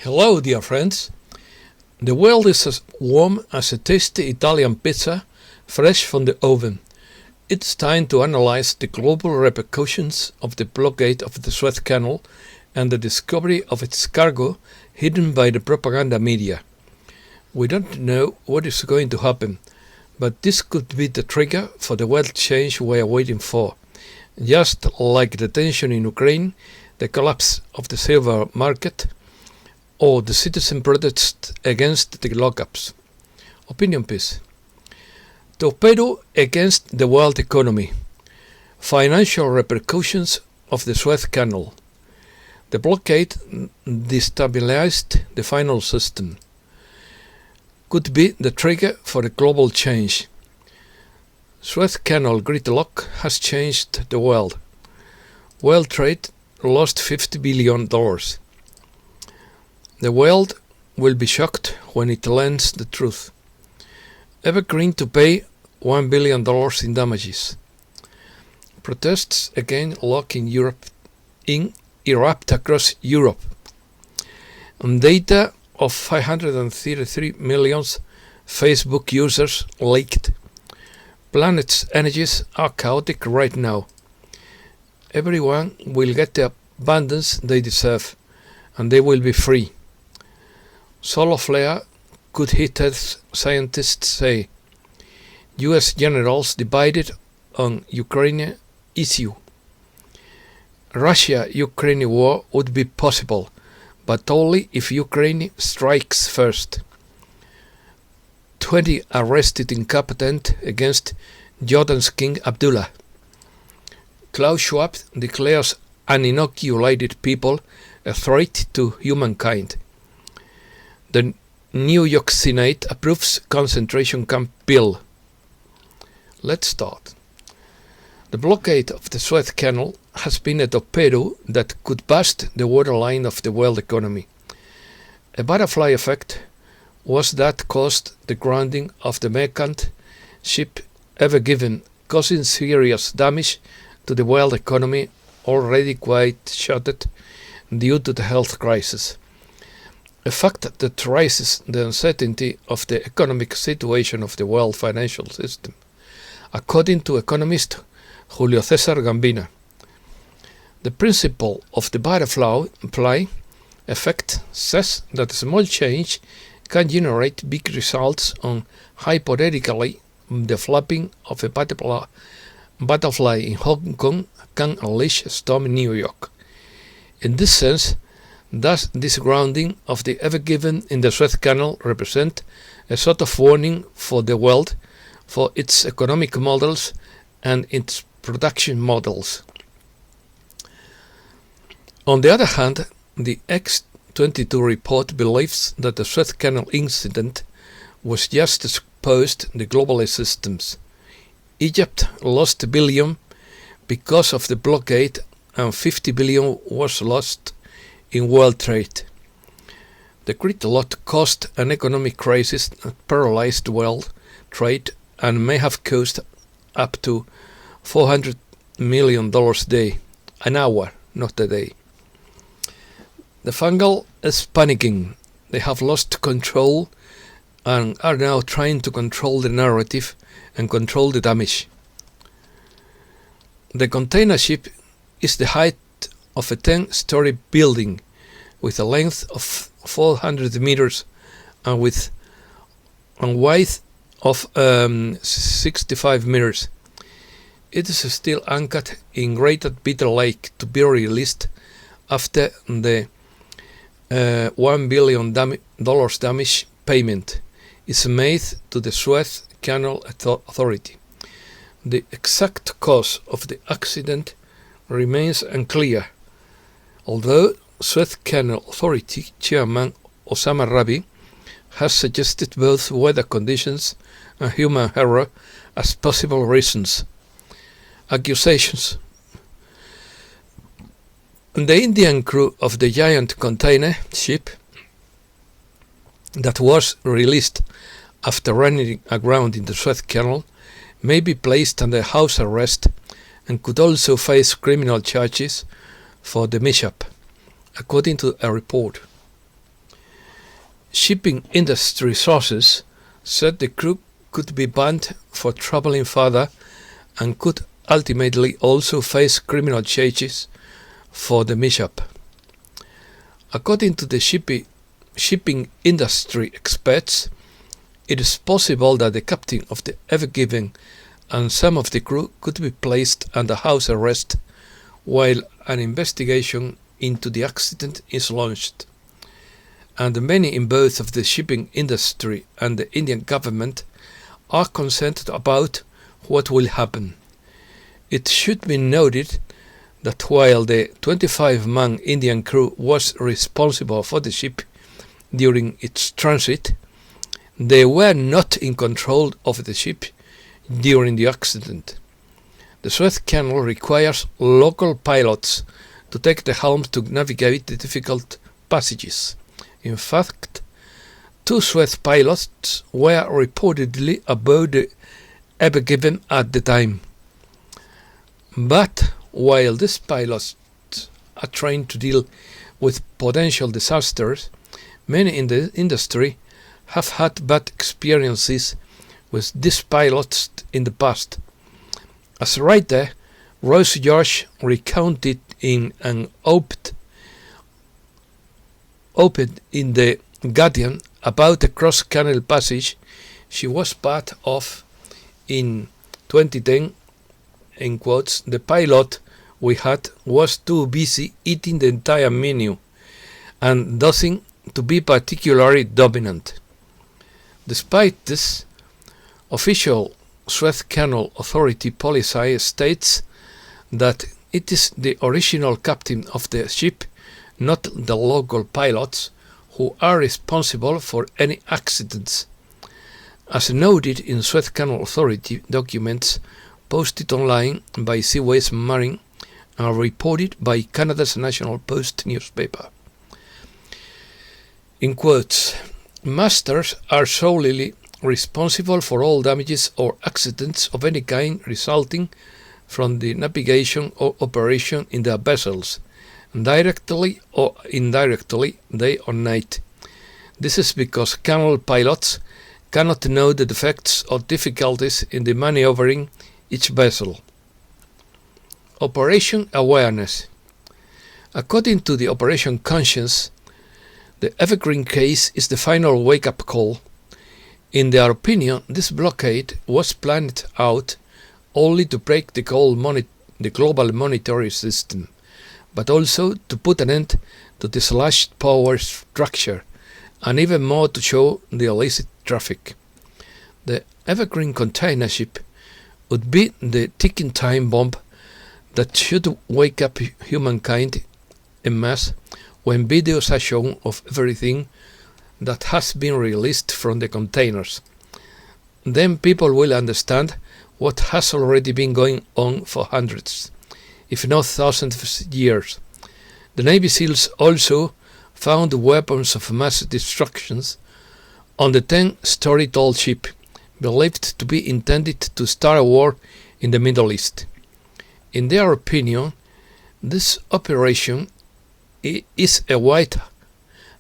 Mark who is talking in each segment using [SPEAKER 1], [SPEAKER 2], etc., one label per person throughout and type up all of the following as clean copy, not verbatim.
[SPEAKER 1] Hello, dear friends. The world is as warm as a tasty Italian pizza, fresh from the oven. It's time to analyze the global repercussions of the blockade of the Suez Canal and the discovery of its cargo hidden by the propaganda media. We don't know what is going to happen, but this could be the trigger for the world change we are waiting for. Just like the tension in Ukraine, the collapse of the silver market, or the citizen protests against the lockups. Opinion piece. Torpedo against the world economy. Financial repercussions of the Suez Canal. The blockade destabilized the financial system. Could be the trigger for the global change. Suez Canal gridlock has changed the world. World trade lost $50 billion. The world will be shocked when it learns the truth. Evergreen to pay $1 billion in damages. Protests against lock in Europe erupt across Europe. And data of 533 million Facebook users leaked. Planet's energies are chaotic right now. Everyone will get the abundance they deserve, and they will be free. Solar flare could hit Earth, scientists say. US generals divided on Ukraine issue. Russia-Ukraine war would be possible, but only if Ukraine strikes first. 20 arrested incompetent against Jordan's King Abdullah. Klaus Schwab declares uninoculated people a threat to humankind. The New York Senate approves concentration camp bill. Let's start. The blockade of the Suez Canal has been a torpedo that could bust the waterline of the world economy. A butterfly effect was that caused the grounding of the merchant ship Evergreen, causing serious damage to the world economy already quite shattered due to the health crisis. A fact that raises the uncertainty of the economic situation of the world financial system, according to economist Julio César Gambina. The principle of the butterfly effect says that a small change can generate big results on hypothetically the flapping of a butterfly in Hong Kong can unleash a storm in New York. In this sense, thus, this grounding of the Evergreen in the Suez Canal represent a sort of warning for the world, for its economic models and its production models. On the other hand, the X-22 report believes that the Suez Canal incident was just exposed the global systems. Egypt lost $1 billion because of the blockade, and $50 billion was lost in world trade. The gridlock caused an economic crisis that paralyzed world trade and may have cost up to $400 million a day, an hour, not a day. The fungal is panicking. They have lost control and are now trying to control the narrative and control the damage. The container ship is the height of a 10-story building with a length of 400 meters and with a width of 65 meters. It is still anchored in Great Bitter Lake to be released after the $1 billion damage payment is made to the Suez Canal Authority. The exact cause of the accident remains unclear, although Suez Canal Authority Chairman Osama Rabi has suggested both weather conditions and human error as possible reasons. Accusations. The Indian crew of the giant container ship that was released after running aground in the Suez Canal may be placed under house arrest and could also face criminal charges for the mishap, according to a report. Shipping industry sources said the crew could be banned for traveling further and could ultimately also face criminal charges for the mishap. According to the shipping industry experts, it is possible that the captain of the Evergreen and some of the crew could be placed under house arrest while an investigation into the accident is launched. And many in both of the shipping industry and the Indian government are concerned about what will happen. It should be noted that while the 25-man Indian crew was responsible for the ship during its transit, they were not in control of the ship during the accident. The Suez Canal requires local pilots to take the helm to navigate the difficult passages. In fact, 2 Suez pilots were reportedly aboard the Evergreen at the time. But while these pilots are trained to deal with potential disasters, many in the industry have had bad experiences with these pilots in the past. As writer Rose George recounted in an op-ed in The Guardian about a cross-canal passage she was part of in 2010, in quotes, "The pilot we had was too busy eating the entire menu and nothing to be particularly dominant." Despite this, official Suez Canal Authority policy states that it is the original captain of the ship, not the local pilots, who are responsible for any accidents. As noted in Suez Canal Authority documents posted online by Seaways Marine and reported by Canada's National Post newspaper. In quotes, "Masters are solely responsible for all damages or accidents of any kind resulting from the navigation or operation in their vessels, directly or indirectly, day or night. This is because canal pilots cannot know the defects or difficulties in the maneuvering each vessel." Operation Awareness. According to the Operation Conscience, the Evergreen case is the final wake-up call. In their opinion, this blockade was planned out only to break the global monetary system, but also to put an end to the slashed power structure, and even more to show the illicit traffic. The Evergreen container ship would be the ticking time bomb that should wake up humankind en masse when videos are shown of everything that has been released from the containers. Then people will understand what has already been going on for hundreds, if not thousands of years. The Navy SEALs also found weapons of mass destruction on the 10-story tall ship, believed to be intended to start a war in the Middle East. In their opinion, this operation is a white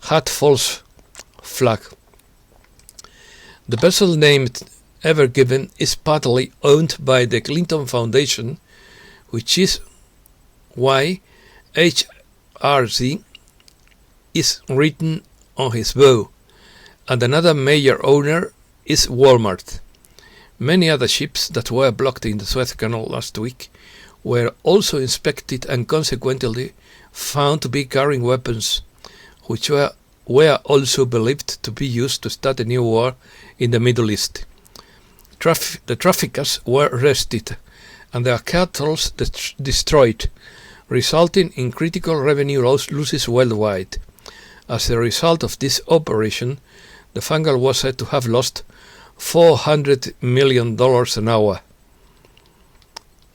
[SPEAKER 1] hat false flag. The vessel named Evergreen is partly owned by the Clinton Foundation, which is why HRZ is written on his bow, and another major owner is Walmart. Many other ships that were blocked in the Suez Canal last week were also inspected and consequently found to be carrying weapons, which were also believed to be used to start a new war in the Middle East. The traffickers were arrested and their cattle destroyed, resulting in critical revenue losses worldwide. As a result of this operation, the Fangal was said to have lost $400 million an hour.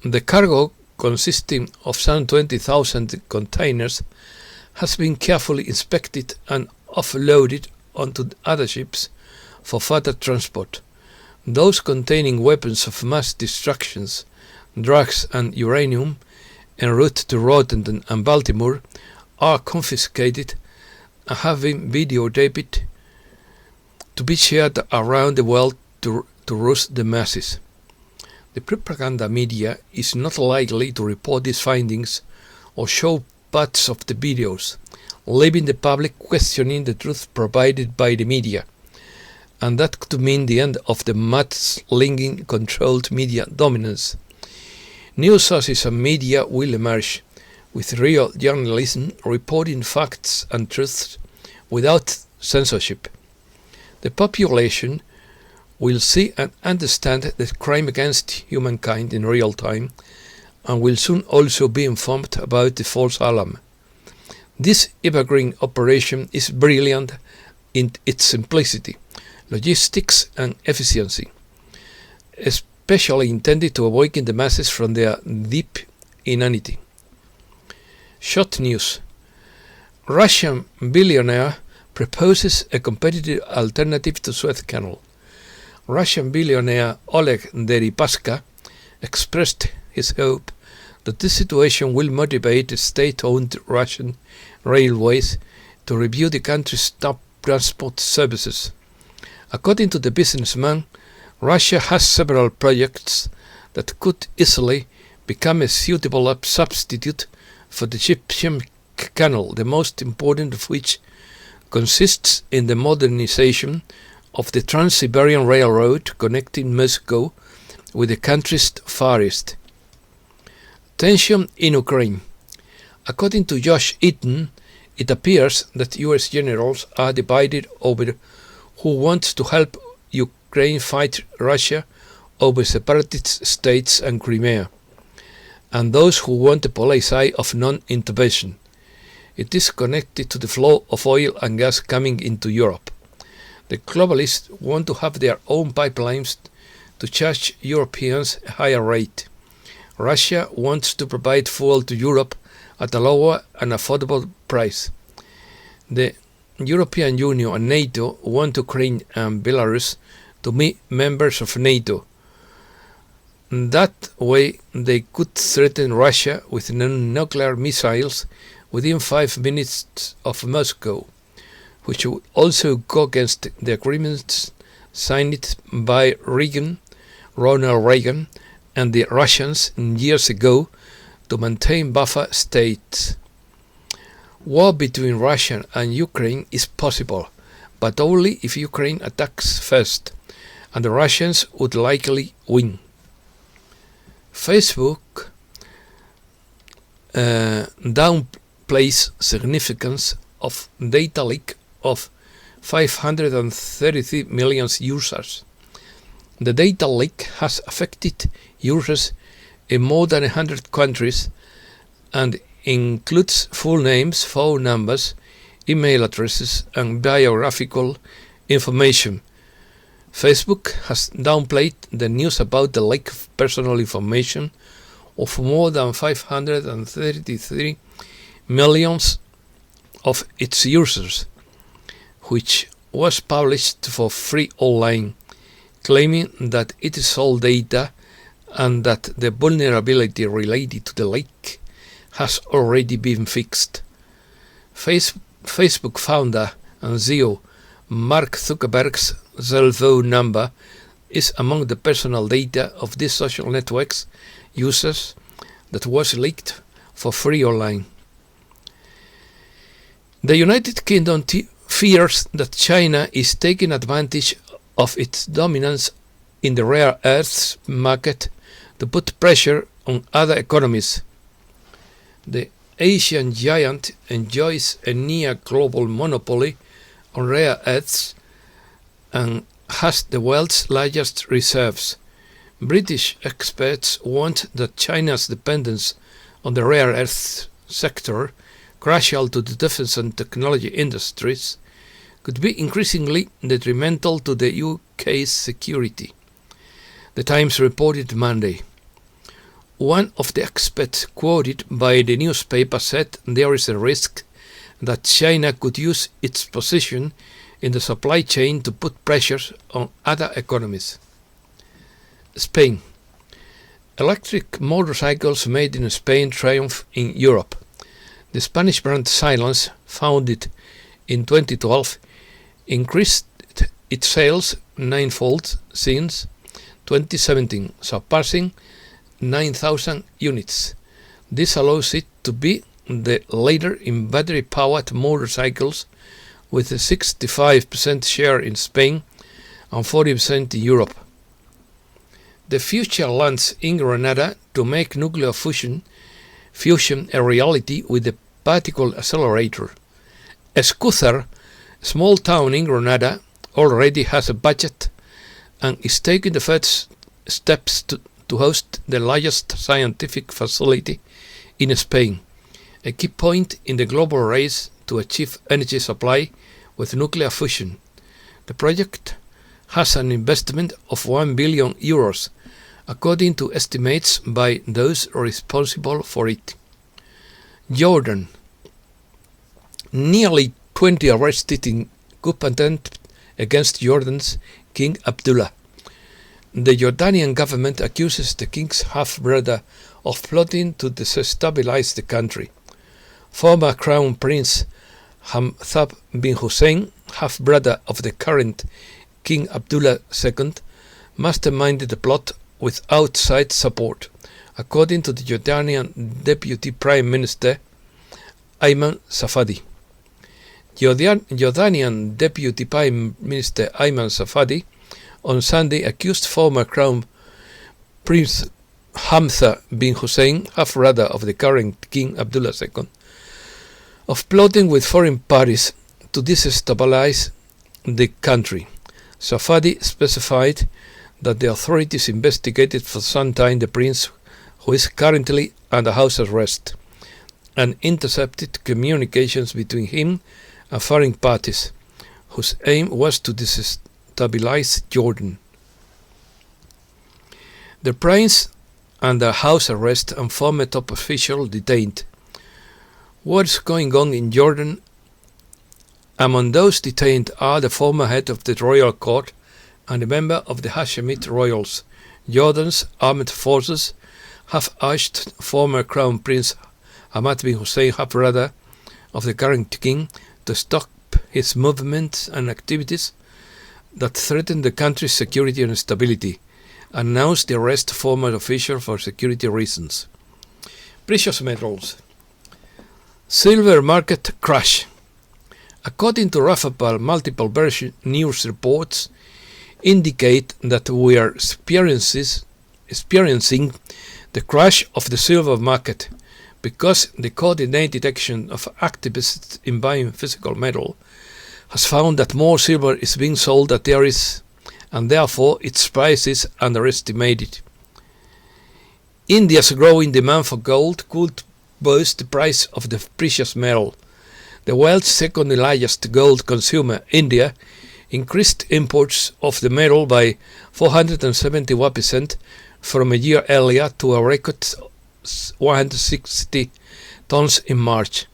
[SPEAKER 1] The cargo, consisting of some 20,000 containers, has been carefully inspected and offloaded onto other ships for further transport. Those containing weapons of mass destruction, drugs and uranium en route to Rotterdam and Baltimore are confiscated and have been videotaped to be shared around the world to rouse the masses. The propaganda media is not likely to report these findings or show parts of the videos, leaving the public questioning the truth provided by the media, and that could mean the end of the mudslinging controlled media dominance. New sources of media will emerge, with real journalism reporting facts and truths without censorship. The population will see and understand the crime against humankind in real time, and will soon also be informed about the false alarm. This Evergreen operation is brilliant in its simplicity, logistics and efficiency, especially intended to awaken the masses from their deep inanity. Short news. Russian billionaire proposes a competitive alternative to Suez Canal. Russian billionaire Oleg Deripaska expressed his hope that this situation will motivate state-owned Russian railways to review the country's top transport services. According to the businessman, Russia has several projects that could easily become a suitable substitute for the Egyptian Canal, the most important of which consists in the modernization of the Trans-Siberian Railroad connecting Moscow with the country's Far East. Tension in Ukraine. According to Josh Eaton, it appears that US generals are divided over who wants to help Ukraine fight Russia over separatist states and Crimea, and those who want a policy of non-intervention. It is connected to the flow of oil and gas coming into Europe. The globalists want to have their own pipelines to charge Europeans a higher rate. Russia wants to provide fuel to Europe at a lower and affordable price. The European Union and NATO want Ukraine and Belarus to be members of NATO. That way they could threaten Russia with nuclear missiles within 5 minutes of Moscow, which would also go against the agreements signed by Ronald Reagan, and the Russians years ago to maintain buffer states. War between Russia and Ukraine is possible, but only if Ukraine attacks first, and the Russians would likely win. Facebook downplays significance of data leak of 533 million users. The data leak has affected users in more than 100 countries and includes full names, phone numbers, email addresses, and biographical information. Facebook has downplayed the news about the leak of personal information of more than 533 million of its users, which was published for free online, claiming that it is all data and that the vulnerability related to the leak has already been fixed. Facebook founder and CEO Mark Zuckerberg's cell phone number is among the personal data of these social networks users that was leaked for free online. The United Kingdom fears that China is taking advantage of its dominance in the rare earths market to put pressure on other economies. The Asian giant enjoys a near global monopoly on rare earths and has the world's largest reserves. British experts want that China's dependence on the rare earths sector, crucial to the defense and technology industries, could be increasingly detrimental to the UK's security. The Times reported Monday. One of the experts quoted by the newspaper said there is a risk that China could use its position in the supply chain to put pressures on other economies. Spain. Electric motorcycles made in Spain triumph in Europe. The Spanish brand Silence, founded in 2012, increased its sales ninefold since 2017, surpassing 9,000 units. This allows it to be the leader in battery-powered motorcycles, with a 65% share in Spain and 40% in Europe. The future lands in Granada to make nuclear fusion a reality with the particle accelerator. Escúzar, a small town in Granada, already has a budget and is taking the first steps to host the largest scientific facility in Spain, a key point in the global race to achieve energy supply with nuclear fusion. The project has an investment of 1 billion euros, according to estimates by those responsible for it. Jordan. Nearly 20 arrested in coup attempt against Jordan's King Abdullah. The Jordanian government accuses the king's half-brother of plotting to destabilize the country. Former Crown Prince Hamza bin Hussein, half-brother of the current King Abdullah II, masterminded the plot with outside support, according to the Jordanian Deputy Prime Minister Ayman Safadi. Jordanian Deputy Prime Minister Ayman Safadi on Sunday accused former Crown Prince Hamza bin Hussein, half-brother of the current King Abdullah II, of plotting with foreign parties to destabilize the country. Safadi specified that the authorities investigated for some time the prince, who is currently under house arrest, and intercepted communications between him and foreign parties, whose aim was to destabilize Jordan. The prince under house arrest and former top official detained. What's going on in Jordan? Among those detained are the former head of the royal court and a member of the Hashemite royals. Jordan's armed forces have urged former Crown Prince Hamad bin Hussein, half-brother of the current king, to stop his movements and activities that threaten the country's security and stability, and announced the arrest of former officials for security reasons. Precious metals. Silver market crash. According to Rafabal, multiple version news reports indicate that we are experiencing the crash of the silver market, because the coordinated action of activists in buying physical metal has found that more silver is being sold than there is, and therefore its price is underestimated. India's growing demand for gold could boost the price of the precious metal. The world's second largest gold consumer, India, increased imports of the metal by 471% from a year earlier to a record 160 tons in March.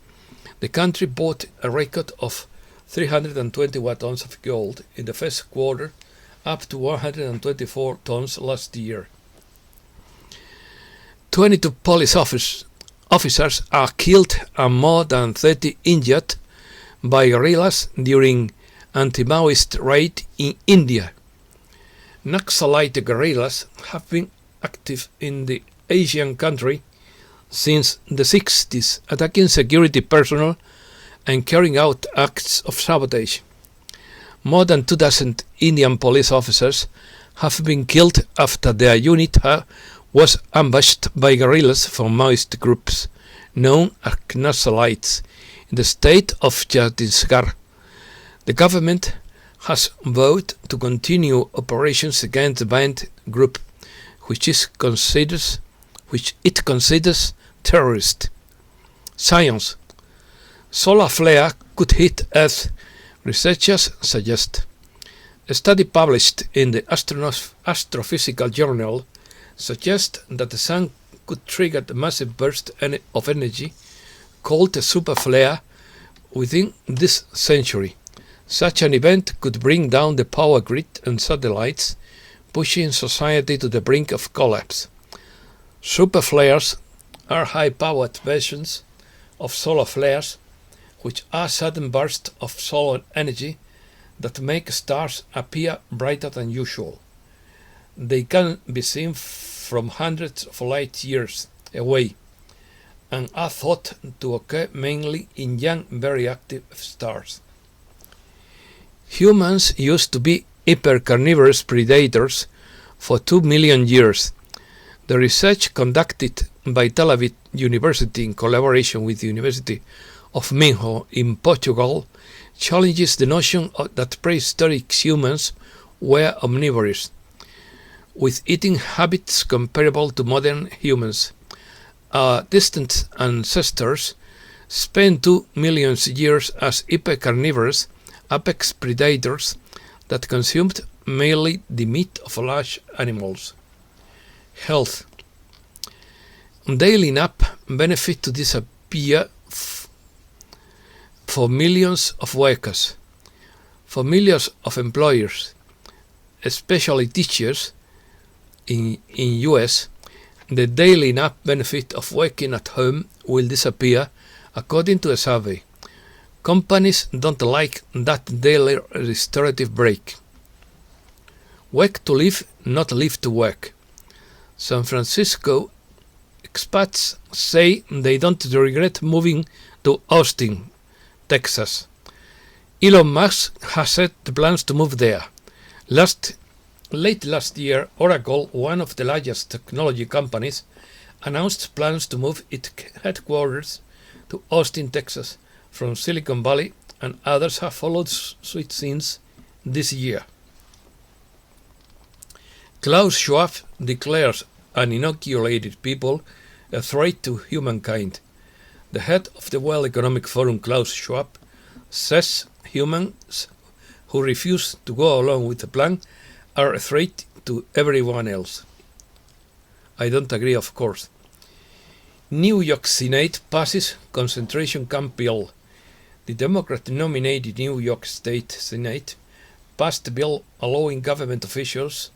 [SPEAKER 1] The country bought a record of 321 tons of gold in the first quarter, up to 124 tons last year. 22 police officers are killed and more than 30 injured by guerrillas during anti-Maoist raid in India. Naxalite guerrillas have been active in the Asian country since the 60s, attacking security personnel and carrying out acts of sabotage. More than 2,000 Indian police officers have been killed after their unit was ambushed by guerrillas from Maoist groups known as Naxalites in the state of Chhattisgarh. The government has vowed to continue operations against the banned group, which it considers terrorist. Science. Solar flare could hit Earth, researchers suggest. A study published in the Astrophysical Journal suggests that the sun could trigger a massive burst of energy called a super flare within this century. Such an event could bring down the power grid and satellites, pushing society to the brink of collapse. Super flares are high-powered versions of solar flares, which are sudden bursts of solar energy that make stars appear brighter than usual. They can be seen from hundreds of light years away and are thought to occur mainly in young, very active stars. Humans used to be hypercarnivorous predators for 2 million years. The research conducted by Tel Aviv University in collaboration with the University of Minho in Portugal challenges the notion that prehistoric humans were omnivorous, with eating habits comparable to modern humans. Our distant ancestors spent 2 million years as hypercarnivorous apex predators that consumed mainly the meat of large animals. Health. Daily nap benefit to disappear for millions of workers, for millions of employers, especially teachers in US. The daily nap benefit of working at home will disappear according to a survey. Companies don't like that daily restorative break. Work to live, not live to work. San Francisco expats say they don't regret moving to Austin, Texas. Elon Musk has set the plans to move there. Late last year, Oracle, one of the largest technology companies, announced plans to move its headquarters to Austin, Texas, from Silicon Valley, and others have followed suit since this year. Klaus Schwab declares uninoculated people a threat to humankind. The head of the World Economic Forum, Klaus Schwab, says humans who refuse to go along with the plan are a threat to everyone else. I don't agree, of course. New York Senate passes concentration camp bill. The Democrat-nominated New York State Senate passed a bill allowing government officials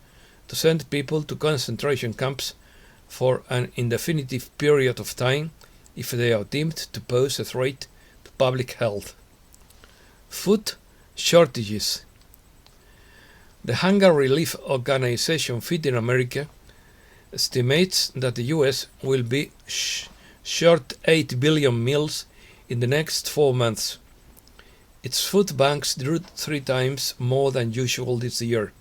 [SPEAKER 1] to send people to concentration camps for an indefinite period of time if they are deemed to pose a threat to public health. Food shortages. The Hunger Relief Organization Feeding America estimates that the US will be short 8 billion meals in the next 4 months. Its food banks drew 3 times more than usual this year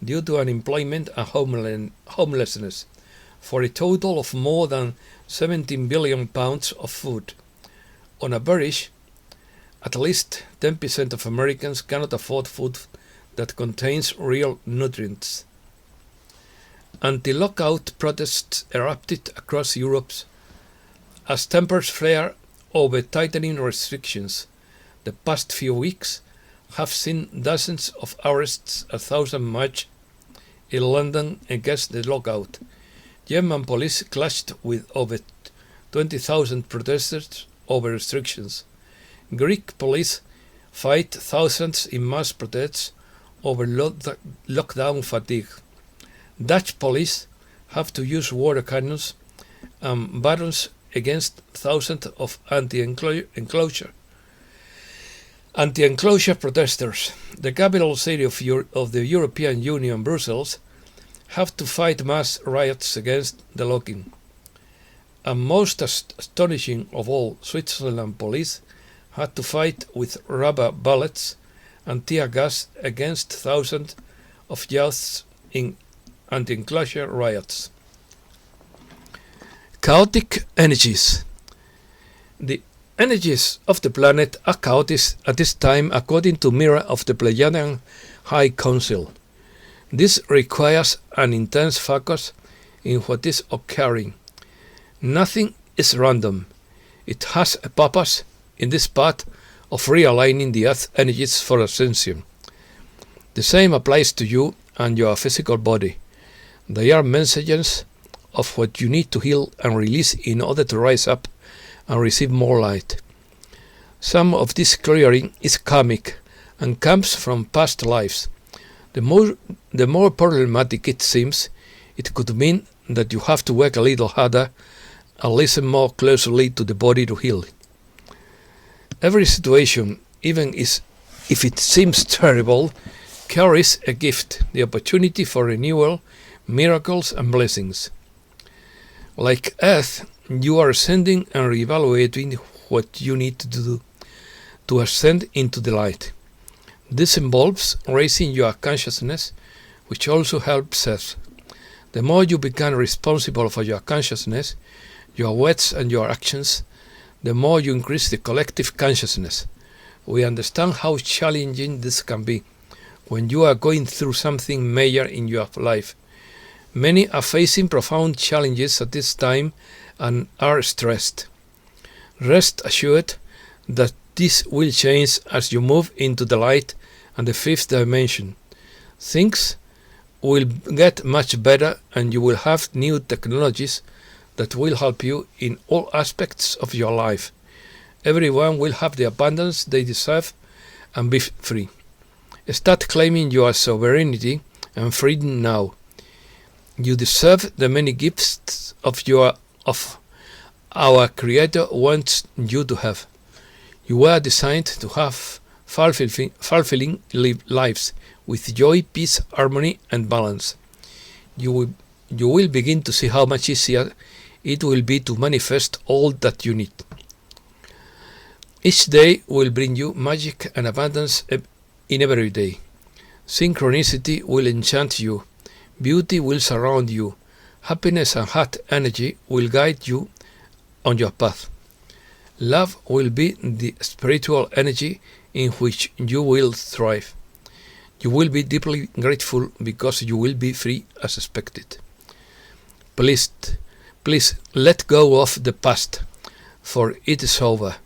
[SPEAKER 1] due to unemployment and homelessness, for a total of more than 17 billion pounds of food. On average, at least 10% of Americans cannot afford food that contains real nutrients. Anti-lockout protests erupted across Europe as tempers flare over tightening restrictions. The past few weeks have seen dozens of arrests, 1,000 march in London against the lockout. German police clashed with over 20,000 protesters over restrictions. Greek police fight thousands in mass protests over lockdown fatigue. Dutch police have to use water cannons and batons against thousands of anti-enclosure protesters. The capital city of the European Union, Brussels, have to fight mass riots against the locking. And most astonishing of all, Switzerland police had to fight with rubber bullets and tear gas against thousands of youths in anti-enclosure riots. Chaotic energies. The energies of the planet are chaotic at this time, according to Mirror of the Pleiadian High Council. This requires an intense focus in what is occurring. Nothing is random. It has a purpose in this part of realigning the Earth's energies for ascension. The same applies to you and your physical body. They are messengers of what you need to heal and release in order to rise up and receive more light. Some of this clearing is karmic and comes from past lives. The more problematic it seems, it could mean that you have to work a little harder and listen more closely to the body to heal. Every situation, even if it seems terrible, carries a gift, the opportunity for renewal, miracles and blessings. Like Earth, you are ascending and reevaluating what you need to do to ascend into the light. This involves raising your consciousness, which also helps Earth. The more you become responsible for your consciousness, your words and your actions, the more you increase the collective consciousness. We understand how challenging this can be when you are going through something major in your life. Many are facing profound challenges at this time and are stressed. Rest assured that this will change as you move into the light and the fifth dimension. Things will get much better and you will have new technologies that will help you in all aspects of your life. Everyone will have the abundance they deserve and be free. Start claiming your sovereignty and freedom now. You deserve the many gifts of our Creator wants you to have. You were designed to have fulfilling lives with joy, peace, harmony and balance. You will begin to see how much easier it will be to manifest all that you need. Each day will bring you magic and abundance in every day. Synchronicity will enchant you. Beauty will surround you. Happiness and heart energy will guide you on your path. Love will be the spiritual energy in which you will thrive. You will be deeply grateful because you will be free as expected. Please let go of the past, for it is over.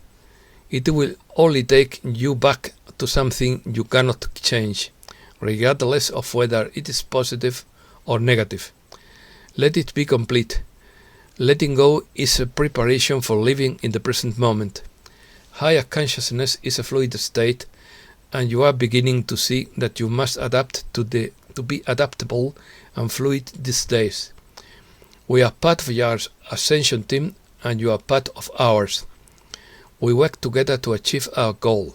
[SPEAKER 1] It will only take you back to something you cannot change, regardless of whether it is positive or negative. Let it be complete. Letting go is a preparation for living in the present moment. Higher consciousness is a fluid state, and you are beginning to see that you must adapt to be adaptable and fluid these days. We are part of your ascension team, and you are part of ours. We work together to achieve our goal,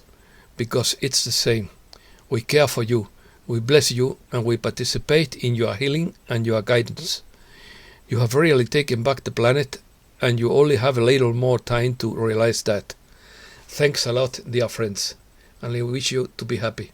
[SPEAKER 1] because it's the same. We care for you, we bless you, and we participate in your healing and your guidance. You have really taken back the planet, and you only have a little more time to realize that. Thanks a lot, dear friends, and I wish you to be happy.